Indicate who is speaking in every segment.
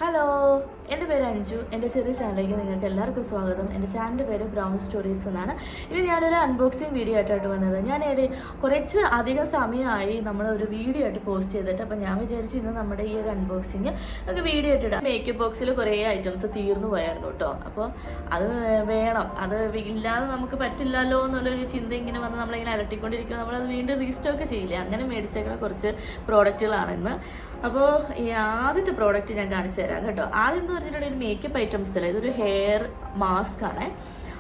Speaker 1: Hello, എൻ്റെ പേര് അഞ്ജു. എൻ്റെ ചെറിയ ചാനലിലേക്ക് നിങ്ങൾക്ക് എല്ലാവർക്കും സ്വാഗതം. എൻ്റെ ചാനലിൻ്റെ പേര് ബ്രൗൺ സ്റ്റോറീസ് എന്നാണ്. ഇത് ഞാനൊരു അൺബോക്സിങ് വീഡിയോ ആയിട്ടാണ് വന്നത്. ഞാൻ കുറച്ച് അധികം സമയമായി നമ്മളൊരു വീഡിയോ ആയിട്ട് പോസ്റ്റ് ചെയ്തിട്ട്. അപ്പം ഞാൻ വിചാരിച്ചു ഇന്ന് നമ്മുടെ ഈ ഒരു അൺബോക്സിങ് ഒക്കെ വീഡിയോ ആയിട്ടിടാം. മേക്കപ്പ് ബോക്സിൽ കുറേ ഐറ്റംസ് തീർന്നു പോയായിരുന്നു കേട്ടോ. അപ്പോൾ അത് വേണം, അത് ഇല്ലാതെ നമുക്ക് പറ്റില്ലല്ലോ എന്നുള്ളൊരു ചിന്ത ഇങ്ങനെ വന്ന് നമ്മളിങ്ങനെ അലട്ടിക്കൊണ്ടിരിക്കുക. നമ്മളത് വീണ്ടും റീസ്റ്റോക്ക് ചെയ്യില്ലേ, അങ്ങനെ മേടിച്ചേക്കുന്ന കുറച്ച് പ്രോഡക്റ്റുകളാണ് ഇന്ന്. അപ്പോൾ ഈ ആദ്യത്തെ പ്രോഡക്റ്റ് ഞാൻ കാണിച്ചു തരാം കേട്ടോ. ആദ്യം എന്ന് പറഞ്ഞിട്ടുണ്ടെങ്കിൽ മേക്കപ്പ് ഐറ്റംസ് അല്ല, ഇതൊരു ഹെയർ മാസ്ക് ആണ്.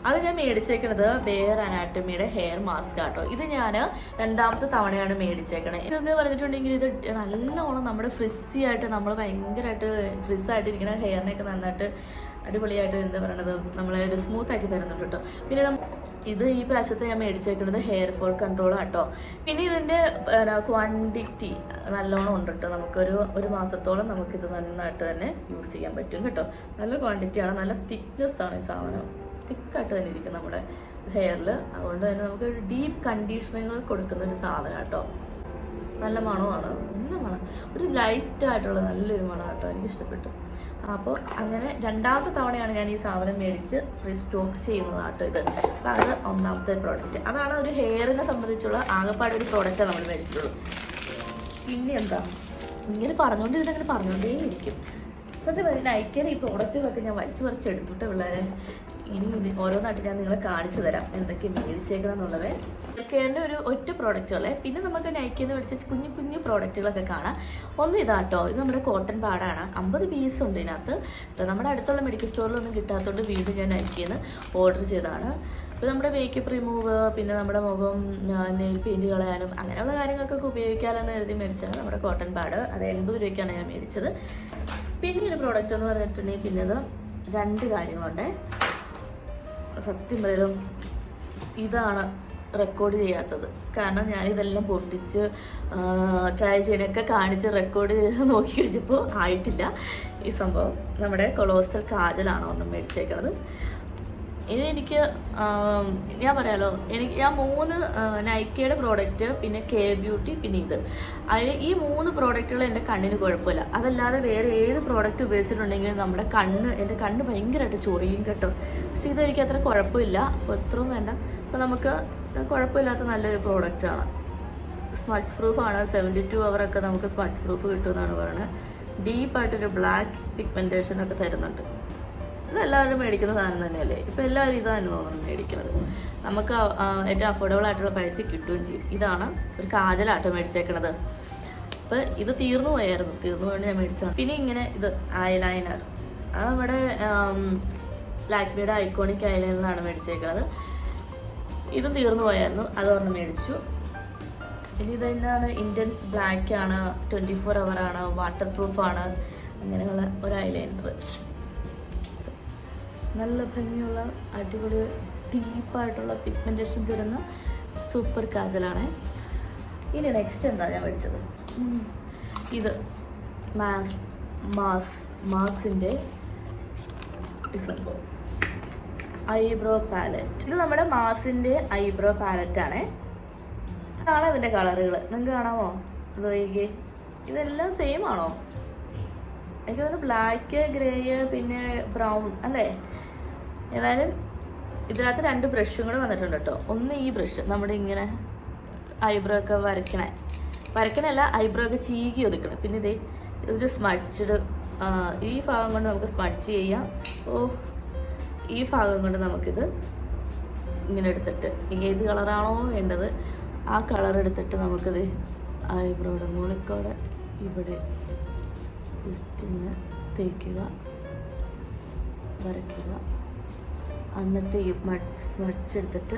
Speaker 1: അത് ഞാൻ മേടിച്ചേക്കണത് ബെയർ അനാട്ടമിയുടെ ഹെയർ മാസ്ക് ആട്ടോ. ഇത് ഞാൻ രണ്ടാമത്തെ തവണയാണ് മേടിച്ചേക്കണത്. ഇതെന്ന് പറഞ്ഞിട്ടുണ്ടെങ്കിൽ ഇത് നല്ലോണം നമ്മുടെ ഫ്രിസ്സി ആയിട്ട്, നമ്മൾ ഭയങ്കരമായിട്ട് ഫ്രിസ്സായിട്ടിരിക്കുന്ന ഹെയറിനെയൊക്കെ നന്നായിട്ട് അടിപൊളിയായിട്ട് എന്താ പറയണത്, നമ്മളെ ഒരു സ്മൂത്ത് ആക്കി തരുന്നുണ്ട് കേട്ടോ. പിന്നെ ഇത് ഈ പ്രാവശ്യത്തെ ഞാൻ മേടിച്ചേക്കുന്നത് ഹെയർ ഫോൾ കൺട്രോൾ ആട്ടോ. പിന്നെ ഇതിൻ്റെ ക്വാണ്ടിറ്റി നല്ലോണം ഉണ്ട് കേട്ടോ. ഒരു മാസത്തോളം നമുക്കിത് നന്നായിട്ട് തന്നെ യൂസ് ചെയ്യാൻ പറ്റും കേട്ടോ. നല്ല ക്വാണ്ടിറ്റിയാണ്, നല്ല തിക്നെസ് ആണ് ഈ സാധനം. തിക്കായിട്ട് തന്നെ ഇരിക്കും നമ്മുടെ ഹെയറിൽ. അതുകൊണ്ട് തന്നെ നമുക്ക് ഡീപ്പ് കണ്ടീഷനിങ് കൊടുക്കുന്ന ഒരു സാധനം കേട്ടോ. നല്ല മണമാണ്, നല്ല മണം, ഒരു ലൈറ്റായിട്ടുള്ള നല്ലൊരു മണം കേട്ടോ. എനിക്ക് ഇഷ്ടപ്പെട്ടു. അപ്പോൾ അങ്ങനെ രണ്ടാമത്തെ തവണയാണ് ഞാൻ ഈ സാധനം മേടിച്ച് റീസ്റ്റോക്ക് ചെയ്യുന്നതാട്ടോ ഇത്. അപ്പോൾ അത് ഒന്നാമത്തെ പ്രോഡക്റ്റ്. അതാണ് ഒരു ഹെയറിനെ സംബന്ധിച്ചുള്ള ആകെപ്പാടെ ഒരു പ്രോഡക്റ്റാണ് നമ്മൾ മേടിച്ചിട്ടുള്ളൂ. പിന്നെ എന്താ ഇങ്ങനെ പറഞ്ഞുകൊണ്ടേ ഇരിക്കും. സത്യം പറഞ്ഞാൽ നൈക്കയുടെ ഈ പ്രോഡക്റ്റുകളൊക്കെ ഞാൻ വലിച്ചു എടുത്തിട്ട് പിള്ളേരെ ഇനി ഓരോന്നായിട്ട് ഞാൻ നിങ്ങളെ കാണിച്ചു തരാം എന്തൊക്കെ മേടിച്ചേക്കണം എന്നുള്ളത്. നൈക്കയുടെ ഒറ്റ പ്രോഡക്റ്റുകളെ. പിന്നെ നമുക്ക് നൈക്കയിൽ നിന്ന് മേടിച്ച കുഞ്ഞു പ്രോഡക്റ്റുകളൊക്കെ കാണാം. ഒന്ന് ഇതാട്ടോ, ഇത് നമ്മുടെ കോട്ടൺ പാഡാണ്. 50 പീസ് ഉണ്ട് ഇതിനകത്ത്. നമ്മുടെ അടുത്തുള്ള മെഡിക്കൽ സ്റ്റോറിലൊന്നും കിട്ടാത്തതുകൊണ്ട് വീണ്ടും ഞാൻ നൈക്കയിൽ നിന്ന് ഓർഡർ ചെയ്തതാണ്. ഇപ്പോൾ നമ്മുടെ മേക്കപ്പ് റിമൂവ്, പിന്നെ നമ്മുടെ മുഖം നെയിൽ പെയിൻറ്റ് കളയാനും അങ്ങനെയുള്ള കാര്യങ്ങൾക്കൊക്കെ ഉപയോഗിക്കാമെന്ന് എഴുതി മേടിച്ചാണ് നമ്മുടെ കോട്ടൺ പാഡ്. അത് 80 രൂപയ്ക്കാണ് ഞാൻ മേടിച്ചത്. പിന്നെ ഒരു പ്രോഡക്റ്റ് എന്ന് പറഞ്ഞിട്ടുണ്ടെങ്കിൽ പിന്നെ ഇത് 2 കാര്യങ്ങളുണ്ട്. സത്യം പറയലും ഇതാണ് റെക്കോർഡ് ചെയ്യാത്തത്. കാരണം ഞാനിതെല്ലാം പൊട്ടിച്ച് ട്രൈ ചെയ്യാനൊക്കെ കാണിച്ച് റെക്കോർഡ് നോക്കി കഴിഞ്ഞപ്പോൾ ആയിട്ടില്ല ഈ സംഭവം. നമ്മുടെ കൊളോസൽ കാജലാണ് ഒന്നും മേടിച്ചേക്കുന്നത്. ഇതെനിക്ക് ഞാൻ പറയാലോ, ഞാൻ 3 നൈക്കയുടെ പ്രോഡക്റ്റ്, പിന്നെ കെ ബ്യൂട്ടി, പിന്നെ ഇത്. അതിൽ ഈ 3 പ്രോഡക്റ്റുകൾ എൻ്റെ കണ്ണിന് കുഴപ്പമില്ല. അതല്ലാതെ വേറെ ഏത് പ്രോഡക്റ്റ് ഉപയോഗിച്ചിട്ടുണ്ടെങ്കിലും എൻ്റെ കണ്ണ് ഭയങ്കരമായിട്ട് ചൊറിയും കേട്ടോ. പക്ഷെ ഇതെനിക്ക് അത്ര കുഴപ്പമില്ല. അപ്പോൾ എത്രയും വേണ്ട. അപ്പോൾ നമുക്ക് കുഴപ്പമില്ലാത്ത നല്ലൊരു പ്രോഡക്റ്റാണ്. സ്മച്ച് പ്രൂഫാണ്. 72 ഹവറൊക്കെ നമുക്ക് സ്മച്ച് പ്രൂഫ് കിട്ടുമെന്നാണ് പറയുന്നത്. ഡീപ്പായിട്ടൊരു ബ്ലാക്ക് പിഗ്മെൻറ്റേഷനൊക്കെ തരുന്നുണ്ട്. ഇതെല്ലാവരും മേടിക്കുന്ന സാധനം തന്നെയല്ലേ. ഇപ്പോൾ എല്ലാവരും ഇതാണ് തോന്നുന്നു മേടിക്കുന്നത്. നമുക്ക് ഏറ്റവും അഫോർഡബിൾ ആയിട്ടുള്ള പൈസ കിട്ടുകയും ചെയ്യും. ഇതാണ് ഒരു കാജലാട്ടോ മേടിച്ചേക്കണത്. അപ്പോൾ ഇത് തീർന്നു പോയായിരുന്നു ഞാൻ മേടിച്ചതാണ്. പിന്നെ ഇങ്ങനെ ഇത് ഐലൈനർ, അത് നമ്മുടെ ലാക്മിയുടെ ഐക്കോണിക് ഐലൈനറാണ് മേടിച്ചേക്കുന്നത്. ഇതും തീർന്നു പോയായിരുന്നു, അതൊരെണ്ണം മേടിച്ചു. ഇനി ഇതെന്താണ്, ഇൻറ്റൻസ് ബ്ലാക്ക് ആണ്, 24 ഹവറാണ്, വാട്ടർ പ്രൂഫാണ്. അങ്ങനെയുള്ള ഒരു ഐലൈനർ, നല്ല ഭംഗിയുള്ള അടിപൊളി ഡീപ്പായിട്ടുള്ള പിഗ്മെൻറ്റേഷൻ തരുന്ന സൂപ്പർ കാജലാണ്. ഇനി നെക്സ്റ്റ് എന്താ ഞാൻ മേടിച്ചത്, ഇത് മാസിൻ്റെ ഈ സംഭവം ഐബ്രോ പാലറ്റ്. ഇത് നമ്മുടെ മാസിൻ്റെ ഐബ്രോ പാലറ്റാണ്. കാണാം ഇതിൻ്റെ കളറുകൾ, നിങ്ങൾക്ക് കാണാമോ? ഇത് ഇതെല്ലാം സെയിം ആണോ? എനിക്ക് തോന്നുന്നു ബ്ലാക്ക്, ഗ്രേ, പിന്നെ ബ്രൗൺ അല്ലേ. ഏതായാലും ഇതിനകത്ത് 2 ബ്രഷും കൂടെ വന്നിട്ടുണ്ട് കേട്ടോ. ഒന്ന് ഈ ബ്രഷ് നമ്മുടെ ഇങ്ങനെ ഐബ്രോ ഒക്കെ വരയ്ക്കണല്ല, ഐബ്രോ ഒക്കെ ചീകി ഒതുക്കണം. പിന്നെ ഇതൊരു സ്മഡ്ജ്ഡ്, ഈ ഭാഗം കൊണ്ട് നമുക്ക് സ്മഡ്ജ് ചെയ്യാം. ഈ ഭാഗം കൊണ്ട് നമുക്കിത് ഇങ്ങനെ എടുത്തിട്ട് ഏത് കളറാണോ വേണ്ടത് ആ കളർ എടുത്തിട്ട് നമുക്കിത് ഐബ്രോയുടെ മുകളിക്കോടെ ഇവിടെ ജസ്റ്റ് ഇങ്ങനെ തേക്കുക, വരയ്ക്കുക. എന്നിട്ട് ഈ സ്മഡ്ജ് എടുത്തിട്ട്